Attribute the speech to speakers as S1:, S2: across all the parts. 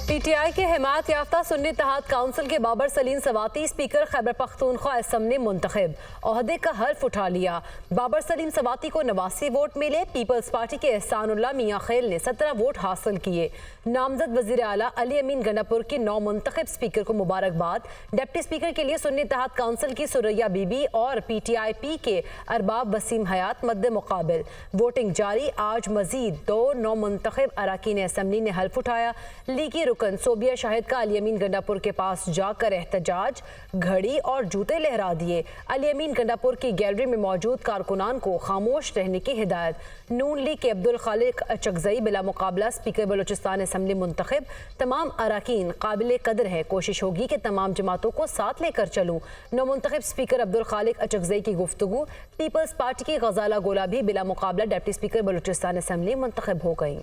S1: PTI के हिमायत याफ्ता सुन्नी इत्तेहाद council के बाबर सलीम सवाती स्पीकर खैबर पख्तूनख्वा असम्बली मुंतखब, ओहदे का हल्फ उठा लिया। बाबर सलीम सवाती को 89 वोट मिले। पीपल्स पार्टी के एहसानुल्लाह मियां खेल ने 17 वोट हासिल किए। नामजद वजीर आला अली अमीन गंडापुर के 9 मुंतखब स्पीकर को मुबारकबाद। डिप्टी स्पीकर के लिए सुन्नी इत्तेहाद काउंसिल की सुरैया बीबी और PTIP के अरबाब वसीम हयात मद्दे मुकाबिल। वोटिंग जारी। आज मजीद 2 9 मुंतखब अरकान असम्बली ने हल्फ उठाया। लीगी रुकन सोबिया शाहिद का अली अमीन गंडापुर के पास जाकर एहतजाज, घड़ी और जूते लहरा दिए। अली अमीन गंडापुर की गैलरी में मौजूद कारकुनान को खामोश रहने की हिदायत। नून लीग के अब्दुल खालिक अचकजई बिला मुकाबला स्पीकर बलोचिस्तान असम्बली मुंतखब। तमाम अरकान काबिल कदर है, कोशिश होगी कि तमाम जमातों को साथ लेकर चलूँ। 9 मुंतखब स्पीकर अब्दुल खालिक अचकजई की गुफ्तगू। पीपल्स पार्टी की गजाला गोला भी बिला मुकाबला डिप्टी स्पीकर बलोचिस्तान असम्बली मुंतखब हो गई।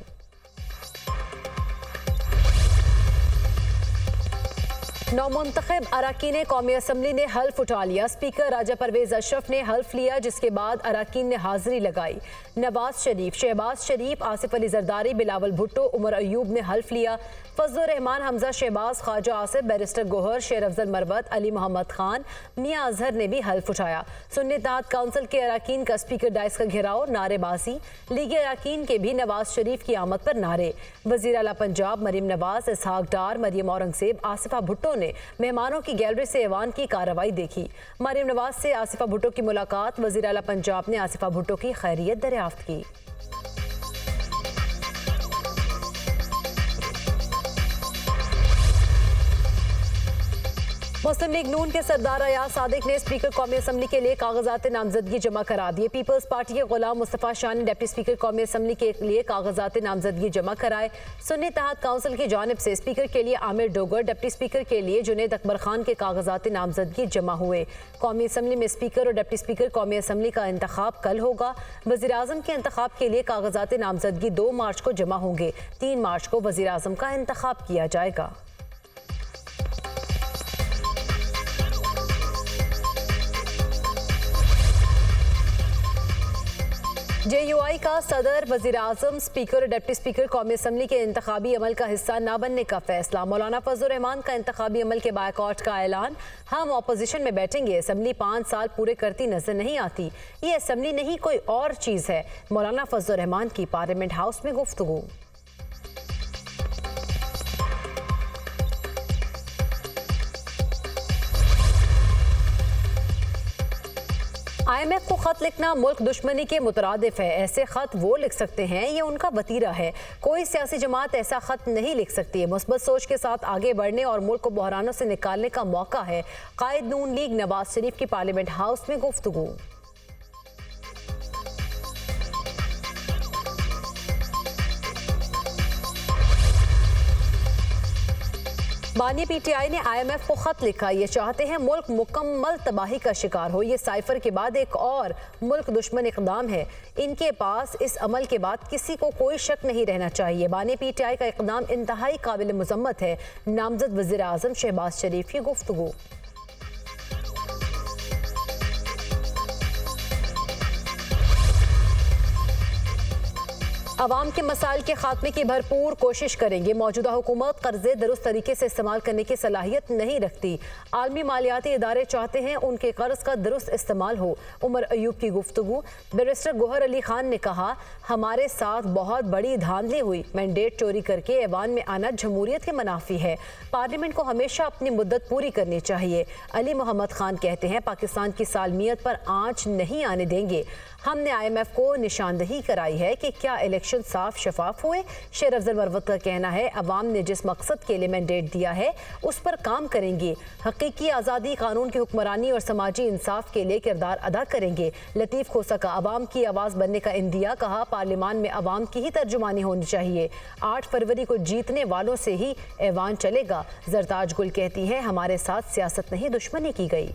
S1: नौ मुंतखब अरकान कौमी असम्बली ने हल्फ उठा लिया। स्पीकर राजा परवेज अशरफ ने हल्फ लिया, जिसके बाद अरकान ने हाजिरी लगाई। नवाज शरीफ, शहबाज शरीफ, आसिफ अली जरदारी, बिलावल भुट्टो, उमर अयूब ने हल्फ लिया। फजलुर रहमान, हमजा शहबाज, ख्वाजा आसिफ, बैरिस्टर गोहर, शेर अफजल मरवत, अली मोहम्मद खान, मियां अजहर ने भी हल्फ उठाया। सुन्नी इत्तेहाद काउंसिल के अरकान का स्पीकर डाइस का घेराव, नारेबाजी। लीगी अरकान के भी नवाज शरीफ की आमद पर नारे। वजीर आला पंजाब मरीम नवाज, इसहाक डार, मरियम औरंगजेब, आसिफा भुट्टो ने मेहमानों की गैलरी से ऐवान की कार्रवाई देखी। मरियम नवाज से आसिफा भुट्टो की मुलाकात। वजीर आला पंजाब ने आसिफा भुट्टो की खैरियत दरियाफ्त की। मुस्लिम लीग नून के सरदार अयाज सादिक ने स्पीकर कौमी असम्बली के लिए कागजात नामजदगी जमा करा दिए। पीपल्स पार्टी के गुलाम मुस्तफ़ा शाह ने डिप्टी स्पीकर कौमी असम्बली के लिए कागजात नामजदगी जमा कराए। सुन्नी इत्तेहाद काउंसिल की जानिब से स्पीकर के लिए आमिर डोगर, डिप्टी स्पीकर के लिए जुनैद अकबर खान के कागजात नामजदगी जमा हुए। कौमी असम्बली में स्पीकर और डिप्टी स्पीकर कौमी असम्बली का इंतखाब कल होगा। वज़ीर आज़म के इंतखाब के लिए कागजात नामजदगी 2 मार्च को जमा होंगे। 3 मार्च को वज़ीर आज़म का इंतखाब किया जाएगा। JUI का सदर, वज़ीर आज़म, स्पीकर और डिप्टी स्पीकर कौमी असम्बली के इंतखाबी अमल का हिस्सा न बनने का फैसला। मौलाना फजलुर रहमान का इंतखाबी अमल के बायकॉट का ऐलान। हम अपोजिशन में बैठेंगे। असम्बली 5 साल पूरे करती नजर नहीं आती। ये असम्बली नहीं, कोई और चीज़ है। मौलाना फजलुर रहमान की पार्लियामेंट हाउस में गुफ्तगू। IMF को खत लिखना मुल्क दुश्मनी के मुतरादिफ है। ऐसे खत वो लिख सकते हैं, ये उनका वतीरा है। कोई सियासी जमात ऐसा खत नहीं लिख सकती है। मुस्बत सोच के साथ आगे बढ़ने और मुल्क को बहरानों से निकालने का मौका है। कायद नून लीग नवाज शरीफ की पार्लियामेंट हाउस में गुफ्तगू। बानी PTI ने IMF को खत लिखा। ये चाहते हैं मुल्क मुकम्मल तबाही का शिकार हो। ये साइफर के बाद एक और मुल्क दुश्मन इकदाम है। इनके पास इस अमल के बाद किसी को कोई शक नहीं रहना चाहिए। बानी PTI का इकदाम इंतहाई काबिल मजम्मत है। नामजद वज़ीर आज़म शहबाज शरीफ की गुफ्तगू। अवाम के मसाइल के खात्मे की भरपूर कोशिश करेंगे। मौजूदा हुकूमत कर्जे दुरुस्त तरीके से इस्तेमाल करने की सलाहियत नहीं रखती। आलमी मालियाती इदारे चाहते हैं उनके कर्ज का दुरुस्त इस्तेमाल हो। उमर अयूब की गुफ्तगू। बैरिस्टर गोहर अली खान ने कहा, हमारे साथ बहुत बड़ी धांधली हुई। मैंडेट चोरी करके ऐवान में आना जमहूरियत के मुनाफी है। पार्लियामेंट को हमेशा अपनी मुद्दत पूरी करनी चाहिए। अली मोहम्मद खान कहते हैं, पाकिस्तान की सालमियत पर आंच नहीं आने देंगे। हमने IMF को निशानदही कराई है कि क्या इलेक्शन साफ शफाफ हुए। शेर अफजल मरवत का कहना है, अवाम ने जिस मकसद के लिए मैंडेट दिया है उस पर काम करेंगे। हकीकी आज़ादी, कानून की हुक्मरानी और समाजी इंसाफ के लिए किरदार अदा करेंगे। लतीफ़ खोसा का अवाम की आवाज़ बनने का इंदिया। कहा, पार्लियामान में अवाम की ही तर्जुमानी होनी चाहिए। 8 फरवरी को जीतने वालों से ही ऐवान चलेगा। जरताज गुल कहती है, हमारे साथ सियासत नहीं दुश्मनी की गई।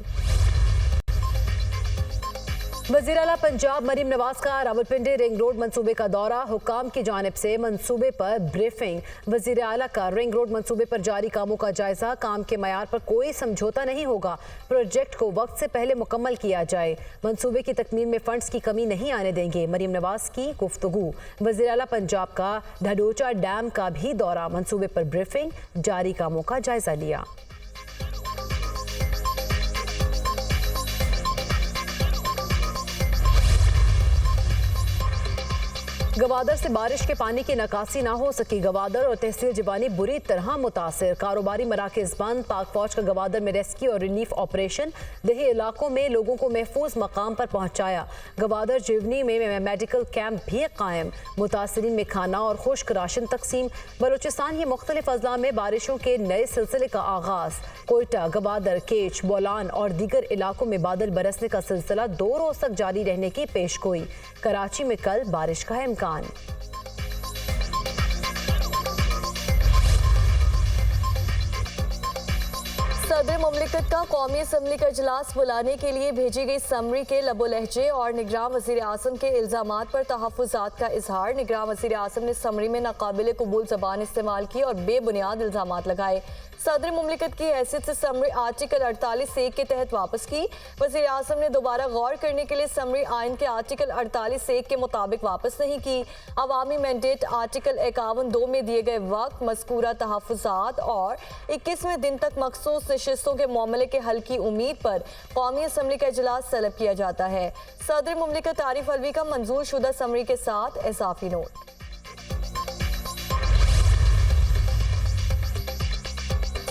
S1: वज़ीर आला पंजाब मरीम नवाज का रावलपिंडी रिंग रोड मंसूबे का दौरा, हुकाम की जानिब से मंसूबे पर ब्रीफिंग। वज़ीर आला का रिंग रोड मंसूबे पर जारी कामों का जायजा, काम के मयार पर कोई समझौता नहीं होगा, प्रोजेक्ट को वक्त से पहले मुकम्मल किया जाए, मंसूबे की तकमील में फंड्स की कमी नहीं आने देंगे, मरीम नवाज की गुफ्तगू। वज़ीर आला पंजाब का ढडोचा डैम का भी दौरा, मंसूबे पर ब्रीफिंग, जारी कामों का जायजा लिया। गवादर से बारिश के पानी की निकासी ना हो सकी, गवादर और तहसील जिवानी बुरी तरह मुतासिर, कारोबारी मराकज बंद, पाक फौज का गवादर में रेस्क्यू और रिलीफ ऑपरेशन, दही इलाकों में लोगों को महफूज मकाम पर पहुंचाया, गवादर जिवनी में मेडिकल कैंप भी कायम, मुतासरीन में खाना और खुश्क राशन तकसीम। बलूचिस्तान के मुख्तलिफ अजला में बारिशों के नए सिलसिले का आगाज, कोयटा, गवादर, केच, बोलान और दीगर इलाकों में बादल बरसने का सिलसिला 2 रोज तक जारी रहने की पेशगोई। कराची में कल बारिश का इम्कान। सदर मुमलिकत का कौमी असम्बली का इजलास बुलाने के लिए भेजी गई समरी के लबो लहजे और निगरान वज़ीर आज़म के इल्ज़ामात पर तहफ़्फ़ुज़ात का इजहार। निगरान वज़ीर आज़म ने समरी में नाकाबिल कबूल ज़बान इस्तेमाल की और बेबुनियाद इल्ज़ामात लगाए। सदर मुमलिकत की हैसियत से समरी आर्टिकल 48(1) के तहत वापस की। वज़ीर आज़म ने दोबारा गौर करने के लिए समरी आइन के आर्टिकल 48(1) के मुताबिक वापस नहीं की। अवामी मैंडेट आर्टिकल 51(2) में दिए गए वक्त, मज़कूरा तहफ़्फ़ुज़ात और 21वें दिन तक मखसूस नशिस्तों के मामले के हल की उम्मीद पर कौमी असम्बली का इजलास तलब किया जाता है। सदर मुमलिकत आरिफ अलवी का मंजूर शुदा समरी के साथ इजाफी नोट।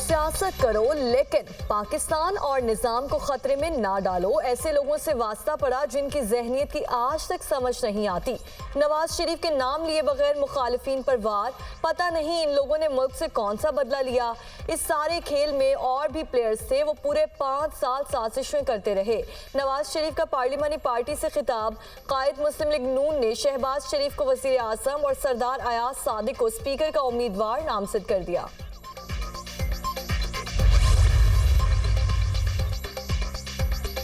S1: सियासत करो लेकिन पाकिस्तान और निज़ाम को खतरे में ना डालो, ऐसे लोगों से वास्ता पड़ा जिनकी जहनियत की आज तक समझ नहीं आती। नवाज शरीफ के नाम लिए बगैर मुखालिफिन पर वार, पता नहीं इन लोगों ने मुल्क से कौन सा बदला लिया। इस सारे खेल में और भी प्लेयर्स थे, वो पूरे 5 साल साजिशें करते रहे। नवाज शरीफ का पार्लिमानी पार्टी से खिताब, कायद मुस्लिम लीग नून ने शहबाज शरीफ को वज़ीर आज़म और सरदार अयाज सादिक को स्पीकर का उम्मीदवार नामजद कर दिया।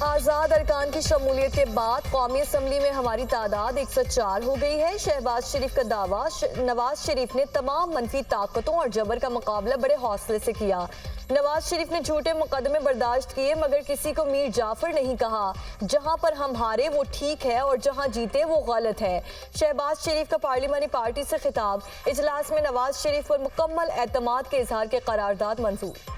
S1: आज़ाद अरकान की शमूलियत के बाद कौमी असम्बली में हमारी तादाद 104 हो गई है। शहबाज शरीफ का दावा, नवाज शरीफ ने तमाम मनफी ताकतों और जबर का मुकाबला बड़े हौसले से किया। नवाज शरीफ ने झूठे मुकदमे बर्दाश्त किए मगर किसी को मीर जाफर नहीं कहा। जहां पर हम हारे वो ठीक है और जहां जीते वो गलत है। शहबाज शरीफ का पार्लिमानी पार्टी से खिताब, इजलास में नवाज शरीफ पर मुकम्मल एतमाद के इजहार के करारदाद मंजूर।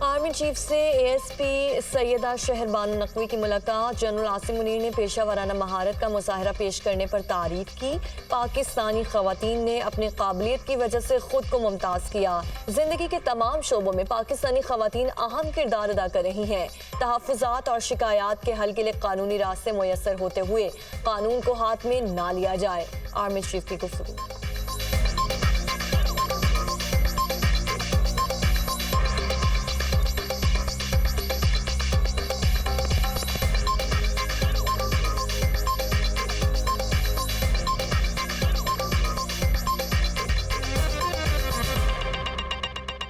S1: आर्मी चीफ से ASP सैयदा शहरबानो नकवी की मुलाकात, जनरल आसिम मुनीर ने पेशा वाराना महारत का मुजाहरा पेश करने पर तारीफ की। पाकिस्तानी खवातीन ने अपनी काबिलियत की वजह से खुद को मुमताज़ किया। जिंदगी के तमाम शोबों में पाकिस्तानी खवातीन अहम किरदार अदा कर रही हैं। तहफ़्फ़ुज़ात और शिकायत के हल के लिए कानूनी रास्ते मुयस्सर होते हुए कानून को हाथ में ना लिया जाए। आर्मी चीफ की गुफ्तगू।